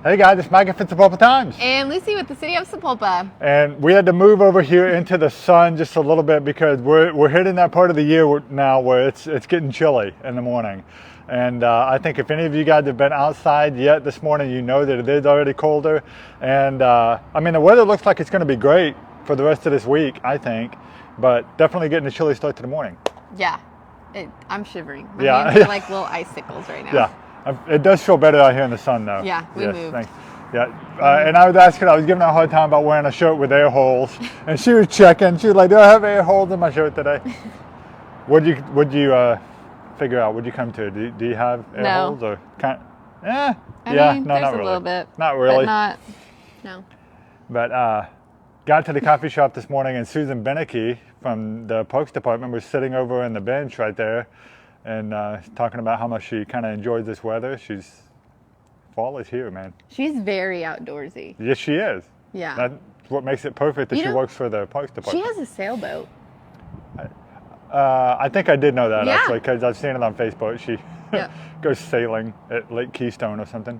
Hey guys, it's Mike at Sapulpa Times. And Lucy with the City of Sapulpa. And we had to move over here into the sun just a little bit because we're hitting that part of the year now where it's getting chilly in the morning. And I think if any of you guys have been outside yet this morning, you know that it is already colder. And I mean, the weather looks like it's going to be great for the rest of this week, I think. But definitely getting a chilly start to the morning. Yeah, I'm shivering. My hands are like little icicles right now. Yeah. It does feel better out here in the sun, though. Yeah, we moved. Thanks. Yeah, and I was giving her a hard time about wearing a shirt with air holes, and she was checking. She was like, "Do I have air holes in my shirt today?" What'd you figure out? What'd you come to? Do you have air holes or kind? I mean, no, not really. A little bit. Not really. But no. But got to the coffee shop this morning, and Susan Beneke from the Parks Department was sitting over in the bench right there. And talking about how much she kind of enjoys this weather. Fall is here, man. She's very outdoorsy. Yes, she is. Yeah. That's what makes it perfect that she works for the Parks Department. She has a sailboat. I think I did know that, actually, because I've seen it on Facebook. She goes sailing at Lake Keystone or something.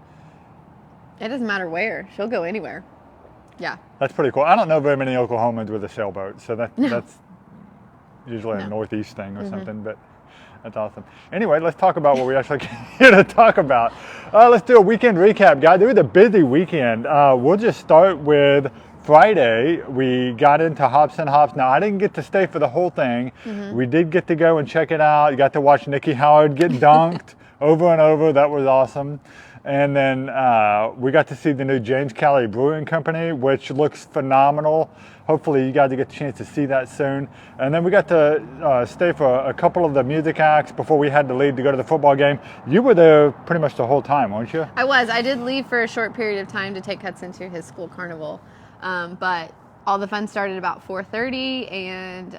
It doesn't matter where. She'll go anywhere. Yeah. That's pretty cool. I don't know very many Oklahomans with a sailboat, so that's usually a Northeast thing or something, but that's awesome. Anyway, let's talk about what we actually came here to talk about. Let's do a weekend recap, guys. It was a busy weekend. We'll just start with Friday. We got into Hobson Hops. Now, I didn't get to stay for the whole thing. We did get to go and check it out. You got to watch Nikki Howard get dunked over and over. That was awesome. And then we got to see the new James Cali Brewing Company, which looks phenomenal. Hopefully you guys get the chance to see that soon. And then we got to stay for a couple of the music acts before we had to leave to go to the football game. You were there pretty much the whole time, weren't you? I was. I did leave for a short period of time to take Hudson to his school carnival. But all the fun started about 4:30, and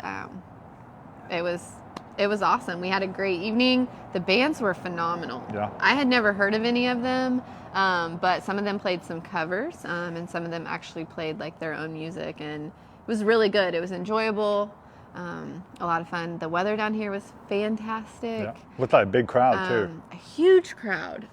it was awesome. We had a great evening. The bands were phenomenal. Yeah. I had never heard of any of them, but some of them played some covers, and some of them actually played like their own music, and it was really good. It was enjoyable, a lot of fun. The weather down here was fantastic. Yeah. Looked like a big crowd too. A huge crowd.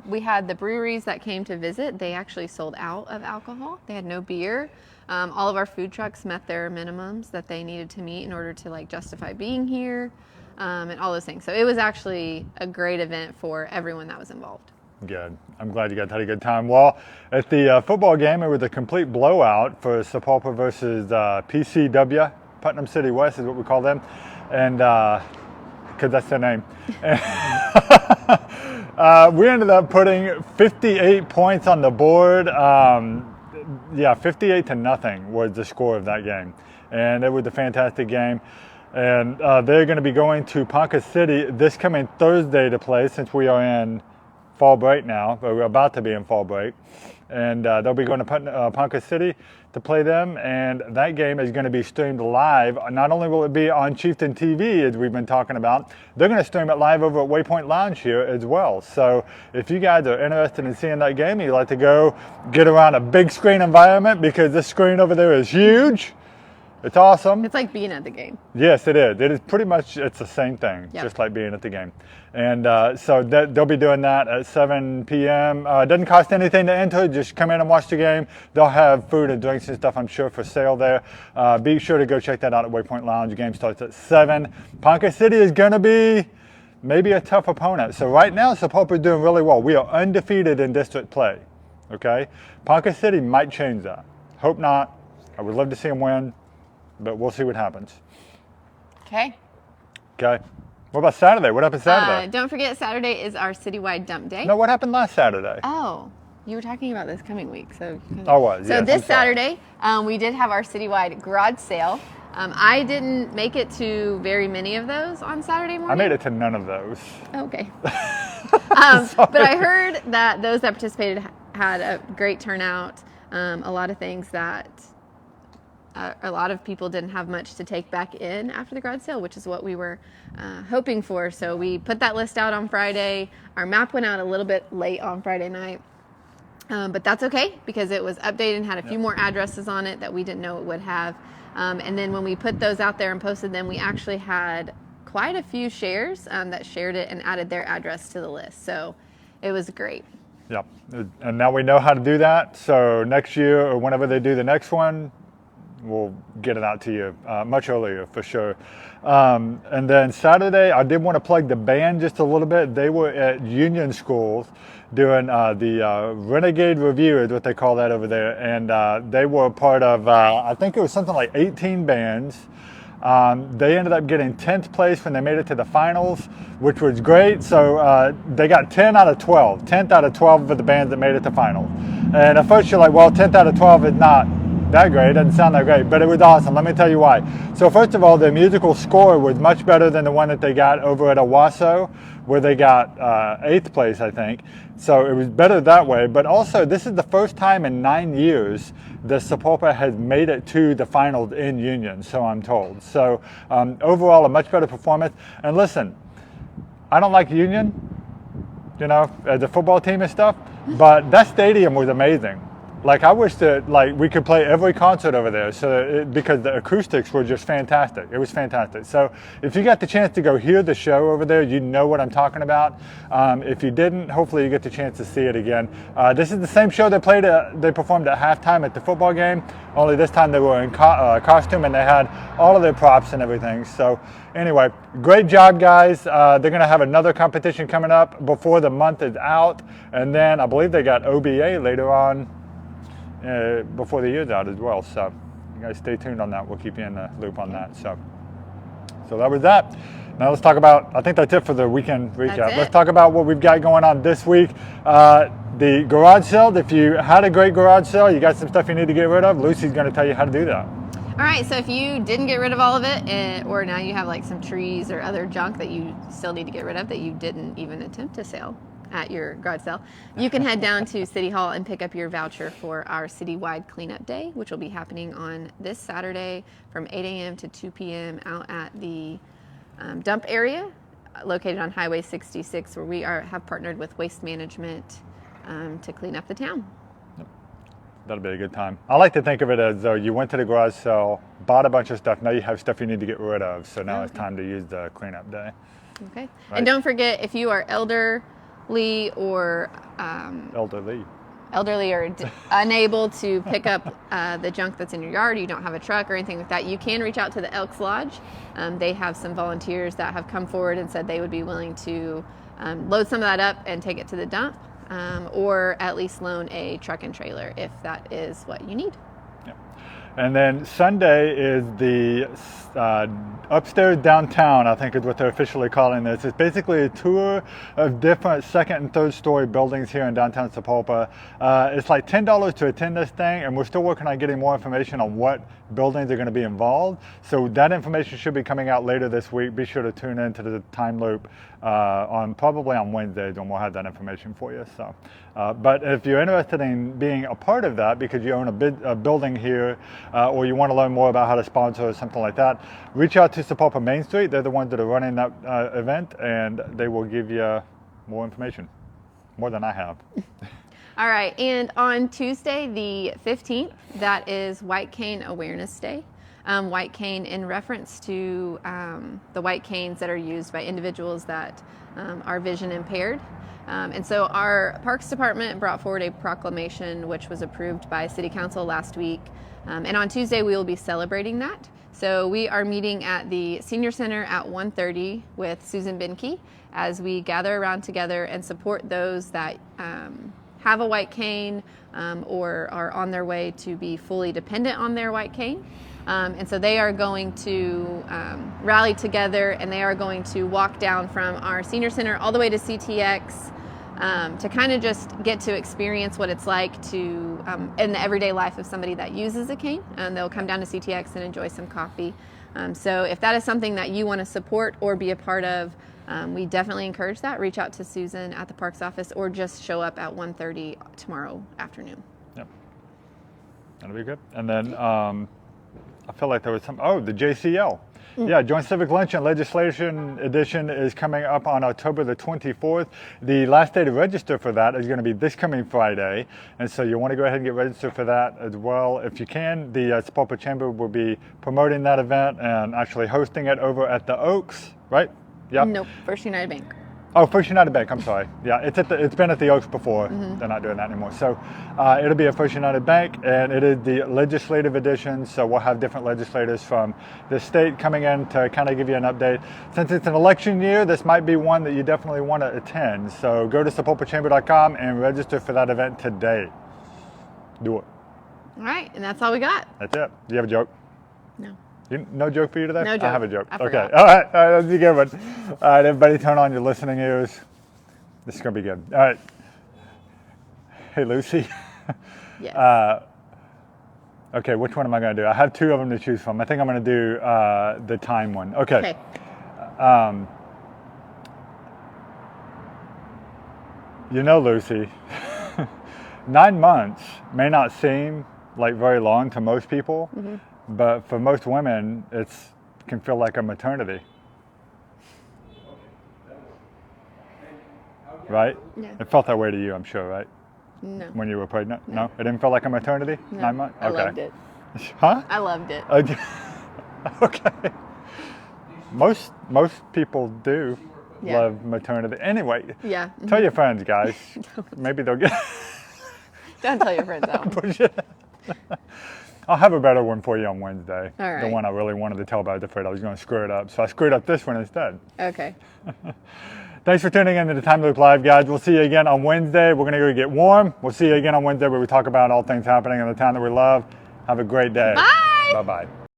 We had the breweries that came to visit. They actually sold out of alcohol. They had no beer. All of our food trucks met their minimums that they needed to meet in order to like justify being here, and all those things. So it was actually a great event for everyone that was involved. Good. I'm glad you guys had a good time. Well, at the football game, it was a complete blowout for Sapulpa versus PCW. Putnam City West is what we call them, and because that's their name. We ended up putting 58 points on the board. 58-0 was the score of that game, and it was a fantastic game. And they're going to be going to Ponca City this coming Thursday to play, since we are in fall break now, but we're about to be in fall break. And they'll be going to Ponca City to play them, and that game is going to be streamed live. Not only will it be on Chieftain TV, as we've been talking about, they're going to stream it live over at Waypoint Lounge here as well. So if you guys are interested in seeing that game, and you'd like to go get around a big screen environment, because this screen over there is huge. It's awesome. It's like being at the game. Yes, it is. It is pretty much, it's the same thing, just like being at the game. And so they'll be doing that at 7 p.m. It doesn't cost anything to enter. Just come in and watch the game. They'll have food and drinks and stuff, I'm sure, for sale there. Be sure to go check that out at Waypoint Lounge. The game starts at 7. Ponca City is going to be maybe a tough opponent. So right now, Sapulpa is doing really well. We are undefeated in district play. Okay? Ponca City might change that. Hope not. I would love to see them win, but we'll see what happens. Okay. What about Saturday? What happened Saturday? Don't forget, Saturday is our Citywide dump day. No, what happened last Saturday? Oh, you were talking about this coming week. So yes, this Saturday, we did have our Citywide garage sale. I didn't make it to very many of those on Saturday morning. I made it to none of those. Okay. But I heard that those that participated had a great turnout. A lot of things that a lot of people didn't have much to take back in after the garage sale, which is what we were hoping for. So we put that list out on Friday. Our map went out a little bit late on Friday night. But that's okay, because it was updated and had a few more addresses on it that we didn't know it would have. And then when we put those out there and posted them, we actually had quite a few shares that shared it and added their address to the list. So it was great. Yep. And now we know how to do that. So next year or whenever they do the next one, we'll get it out to you much earlier for sure. And then Saturday, I did want to plug the band just a little bit. They were at Union Schools doing the Renegade Review is what they call that over there. And they were part of, I think it was something like 18 bands. They ended up getting 10th place when they made it to the finals, which was great. So they got 10 out of 12, 10th out of 12 of the bands that made it to finals. And at first you're like, well, 10th out of 12 is not that great, it doesn't sound that great, but it was awesome. Let me tell you why. So first of all, the musical score was much better than the one that they got over at Owasso, where they got 8th place, I think. So it was better that way, but also this is the first time in 9 years that Sapulpa has made it to the finals in Union, so I'm told. So overall, a much better performance. And listen, I don't like Union, you know, as a football team and stuff, but that stadium was amazing. Like, I wish that we could play every concert over there, because the acoustics were just fantastic. It was fantastic. So if you got the chance to go hear the show over there, you know what I'm talking about. If you didn't, hopefully you get the chance to see it again. This is the same show they performed at halftime at the football game, only this time they were in costume and they had all of their props and everything. So anyway, great job, guys. They're going to have another competition coming up before the month is out, and then I believe they got OBA later on. Before the year's out as well, so you guys stay tuned on that. We'll keep you in the loop on that. So that was that. Now let's talk about, I think that's it for the weekend recap. Let's talk about what we've got going on this week. The garage sale. If you had a great garage sale, you got some stuff you need to get rid of, Lucy's going to tell you how to do that. All right, so if you didn't get rid of all of it, or now you have like some trees or other junk that you still need to get rid of that you didn't even attempt to sell at your garage sale, you can head down to City Hall and pick up your voucher for our Citywide Cleanup Day, which will be happening on this Saturday from 8 a.m. to 2 p.m. out at the dump area located on Highway 66, where we have partnered with Waste Management to clean up the town. That'll be a good time. I like to think of it as though you went to the garage sale, bought a bunch of stuff, now you have stuff you need to get rid of, so now it's time to use the cleanup day. Okay. Right? And Right. don't forget, if you are elderly or unable to pick up the junk that's in your yard, you don't have a truck or anything like that, you can reach out to the Elks Lodge. They have some volunteers that have come forward and said they would be willing to load some of that up and take it to the dump, or at least loan a truck and trailer if that is what you need. And then Sunday is the upstairs downtown, I think is what they're officially calling this. It's basically a tour of different second and third story buildings here in downtown Sapulpa. It's like $10 to attend this thing, and we're still working on getting more information on what buildings are going to be involved. So that information should be coming out later this week. Be sure to tune in to the Timeloop probably on Wednesdays, when we'll have that information for you. So, but if you're interested in being a part of that because you own a building here, or you want to learn more about how to sponsor or something like that, reach out to Sapulpa Main Street. They're the ones that are running that event, and they will give you more information, more than I have. All right, and on Tuesday the 15th, that is White Cane Awareness Day. White cane in reference to the white canes that are used by individuals that are vision impaired. And so our Parks Department brought forward a proclamation which was approved by City Council last week. And on Tuesday we will be celebrating that. So we are meeting at the Senior Center at 1:30 with Susan Binke as we gather around together and support those that have a white cane or are on their way to be fully dependent on their white cane. And so they are going to rally together, and they are going to walk down from our Senior Center all the way to CTX to kind of just get to experience what it's like to in the everyday life of somebody that uses a cane. And they'll come down to CTX and enjoy some coffee. So if that is something that you want to support or be a part of, we definitely encourage that. Reach out to Susan at the Parks office, or just show up at 1:30 tomorrow afternoon. Yep, that'll be good. And then I feel like there was the JCL. Yeah, Joint Civic Luncheon Legislation Edition is coming up on October the 24th. The last day to register for that is going to be this coming Friday. And so you'll want to go ahead and get registered for that as well if you can. The Sapulpa Chamber will be promoting that event and actually hosting it over at the Oaks, right? Yep. Nope, First United Bank. Oh, First United Bank. I'm sorry. Yeah, it's been at the Oaks before. They're not doing that anymore. So it'll be at First United Bank, and it is the legislative edition. So we'll have different legislators from the state coming in to kind of give you an update. Since it's an election year, this might be one that you definitely want to attend. So go to sapulpachamber.com and register for that event today. Do it. All right, and that's all we got. That's it. Do you have a joke? No. No joke for you today? No joke. I have a joke. I Okay. forgot. All right. That's a good one. All right, everybody turn on your listening ears. This is going to be good. All right. Hey, Lucy. Yes. Okay, which one am I going to do? I have two of them to choose from. I think I'm going to do the time one. Okay. You know, Lucy, 9 months may not seem like very long to most people, but for most women, it can feel like a maternity. Right? Yeah. It felt that way to you, I'm sure, right? No. When you were pregnant? No? It didn't feel like a maternity? No. 9 months? I loved it. Huh? I loved it. Okay. Most people do Yeah. love maternity. Anyway, Yeah. tell your friends, guys. Maybe they'll get... Don't tell your friends that one. Push it. I'll have a better one for you on Wednesday. All right. The one I really wanted to tell, but I was afraid I was going to screw it up. So I screwed up this one instead. Okay. Thanks for tuning in to the Timeloop Live, guys. We'll see you again on Wednesday. We're going to go get warm. We'll see you again on Wednesday where we talk about all things happening in the town that we love. Have a great day. Bye. Bye-bye.